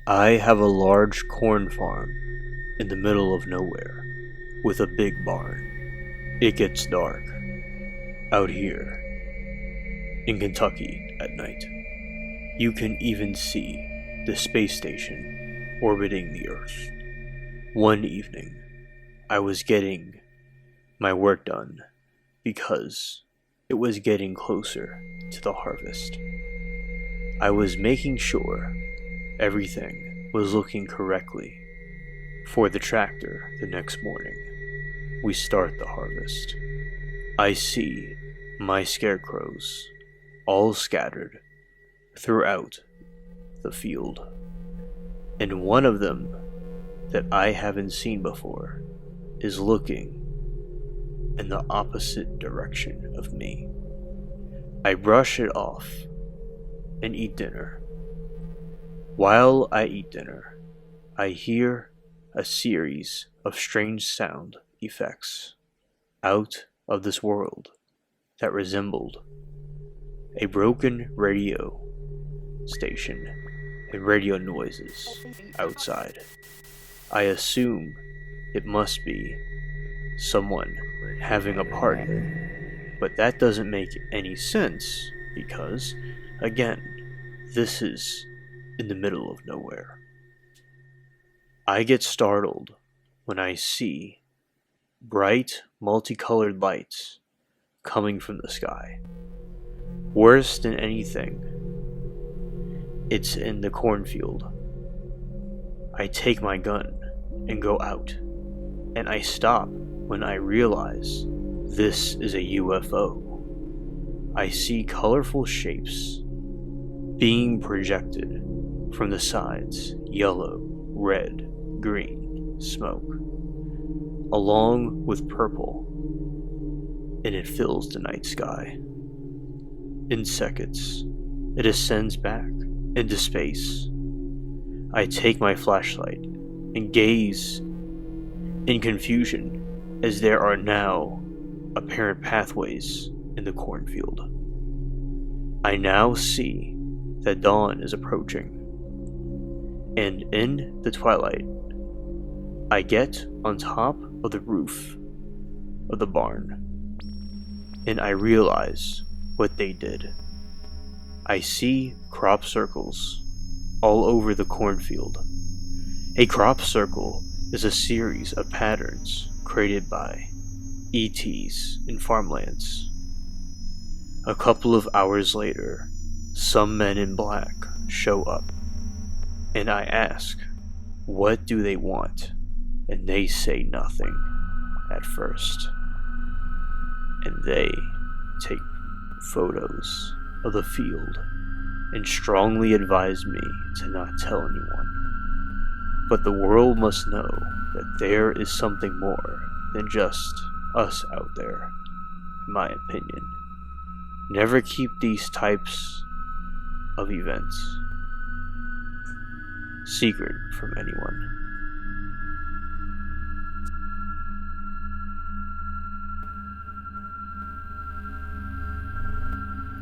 I have a large corn farm in the middle of nowhere with a big barn. It gets dark out here in Kentucky at night. You can even see the space station orbiting the Earth. One evening, I was getting my work done because it was getting closer to the harvest. I was making sure everything was looking correctly for the tractor the next morning. We start the harvest. I see my scarecrows all scattered throughout the field, and one of them that I haven't seen before is looking in the opposite direction of me. I brush it off and eat dinner. While I eat dinner, I hear a series of strange sound effects out of this world that resembled a broken radio station and radio noises outside. I assume it must be someone having a party, but that doesn't make any sense because, again, this is in the middle of nowhere. I get startled when I see bright, multicolored lights coming from the sky. Worse than anything, it's in the cornfield. I take my gun and go out, and I stop when I realize this is a UFO. I see colorful shapes being projected from the sides: yellow, red, green, smoke, along with purple, and it fills the night sky. In seconds, it ascends back into space. I take my flashlight and gaze in confusion as there are now apparent pathways in the cornfield. I now see that dawn is approaching, and in the twilight, I get on top of the roof of the barn, and I realize what they did. I see crop circles all over the cornfield. A crop circle is a series of patterns created by ETs in farmlands. A couple of hours later, some men in black show up, and I ask, what do they want? And they say nothing at first. And they take photos of the field and strongly advise me to not tell anyone. But the world must know that there is something more than just us out there, in my opinion. Never keep these types of events secret from anyone.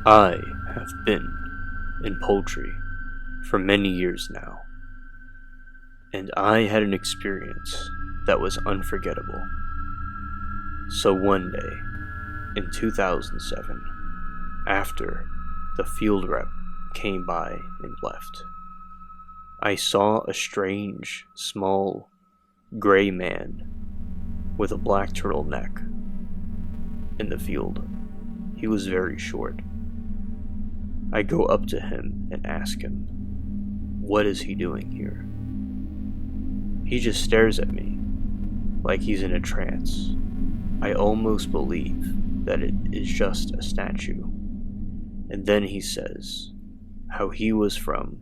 I have been in poultry for many years now, and I had an experience that was unforgettable. So one day, in 2007, after the field rep came by and left, I saw a strange, small, gray man with a black turtleneck in the field. He was very short. I go up to him and ask him, what is he doing here? He just stares at me like he's in a trance. I almost believe that it is just a statue. And then he says how he was from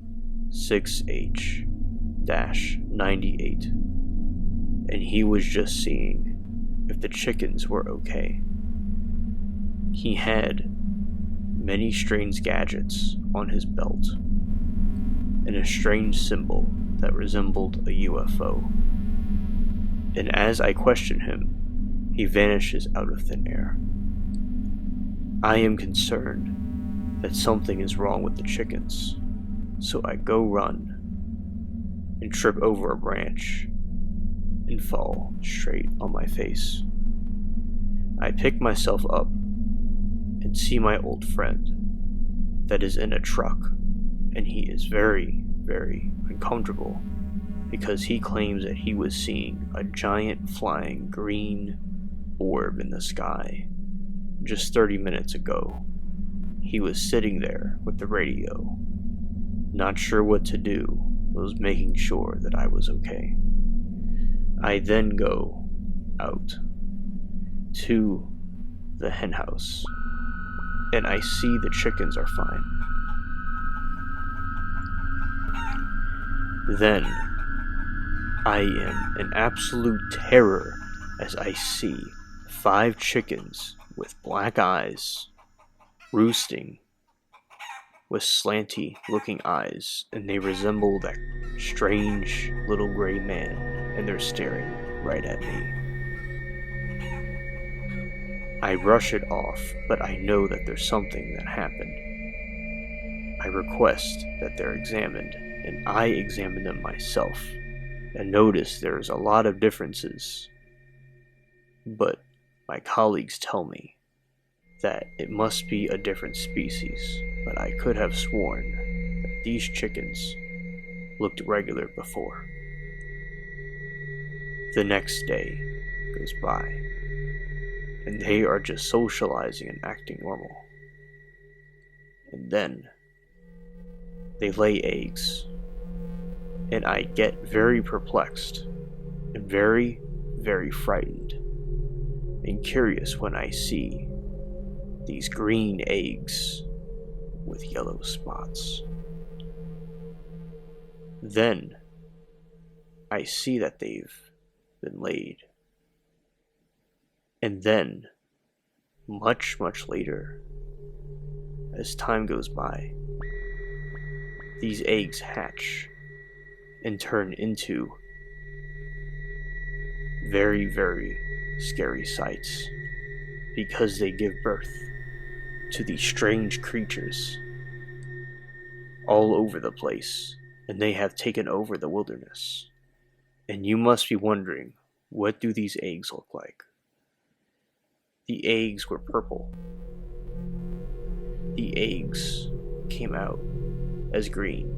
6H-98, and he was just seeing if the chickens were okay. He had many strange gadgets on his belt, and a strange symbol that resembled a UFO. And as I question him, he vanishes out of thin air. I am concerned that something is wrong with the chickens, so I go run and trip over a branch and fall straight on my face. I pick myself up and see my old friend that is in a truck, and he is very, very uncomfortable because he claims that he was seeing a giant flying green orb in the sky just 30 minutes ago. He was sitting there with the radio, not sure what to do, was making sure that I was okay. I then go out to the hen house, and I see the chickens are fine. Then I am in absolute terror as I see 5 chickens with black eyes roosting with slanty looking eyes, and they resemble that strange little gray man, and they're staring right at me. I brush it off, but I know that there's something that happened. I request that they're examined, and I examine them myself, and notice there's a lot of differences. But my colleagues tell me that it must be a different species, but I could have sworn that these chickens looked regular before. The next day goes by, and they are just socializing and acting normal. And then they lay eggs, and I get very perplexed and very, very frightened and curious when I see these green eggs with yellow spots. Then I see that they've been laid. And then, much, much later, as time goes by, these eggs hatch and turn into very, very scary sights because they give birth to these strange creatures all over the place, and they have taken over the wilderness. And you must be wondering, what do these eggs look like? The eggs were purple. The eggs came out as green.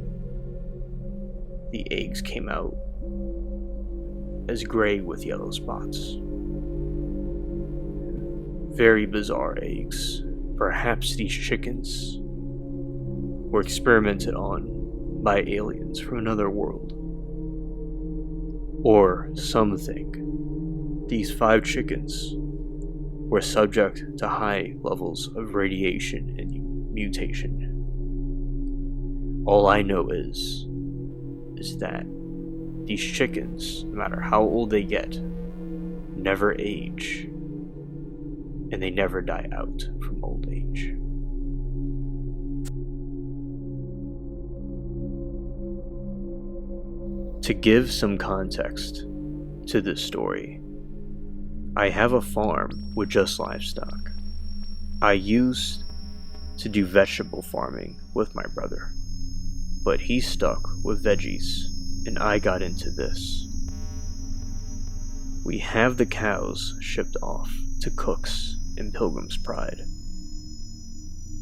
The eggs came out as gray with yellow spots. Very bizarre eggs. Perhaps these chickens were experimented on by aliens from another world. Or some think these 5 chickens were subject to high levels of radiation and mutation. All I know is that these chickens, no matter how old they get, never age, and they never die out from old age. To give some context to this story, I have a farm with just livestock. I used to do vegetable farming with my brother, but he stuck with veggies, and I got into this. We have the cows shipped off to Cook's in Pilgrim's Pride.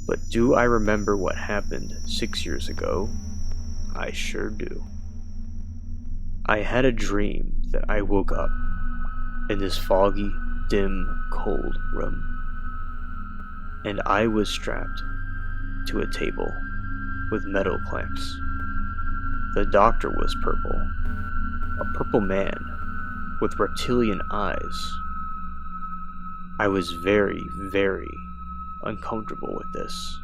But do I remember what happened 6 years ago? I sure do. I had a dream that I woke up in this foggy, dim, cold room, and I was strapped to a table with metal clamps. The doctor was purple, a purple man with reptilian eyes. I was very, very uncomfortable with this.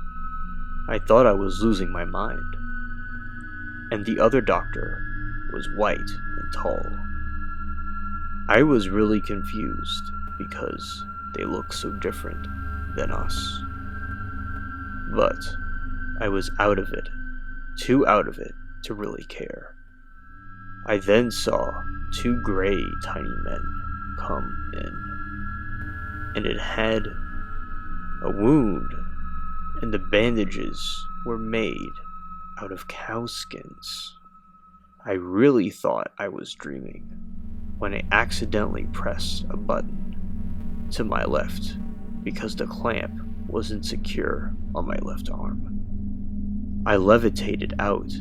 I thought I was losing my mind. And the other doctor was white and tall. I was really confused because they looked so different than us. But I was out of it, too out of it to really care. I then saw 2 gray tiny men come in, and it had a wound, and the bandages were made out of cow skins. I really thought I was dreaming when I accidentally pressed a button to my left because the clamp wasn't secure on my left arm. I levitated out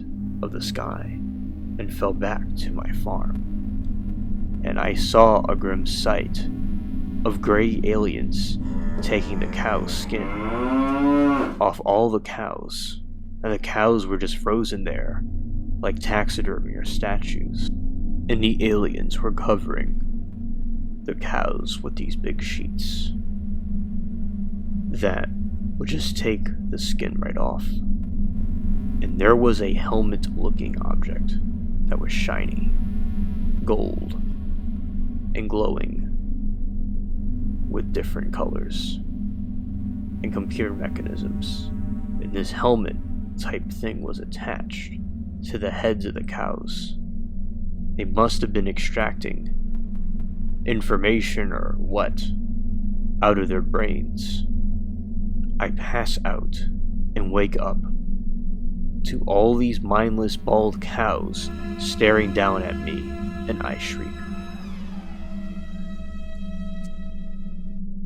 of the sky and fell back to my farm, and I saw a grim sight of gray aliens taking the cow's skin off all the cows, and the cows were just frozen there like taxidermy or statues, and the aliens were covering the cows with these big sheets that would just take the skin right off. And there was a helmet-looking object that was shiny, gold, and glowing with different colors and computer mechanisms. And this helmet type thing was attached to the heads of the cows. They must have been extracting information or what out of their brains. I pass out and wake up to all these mindless bald cows staring down at me, and I shriek.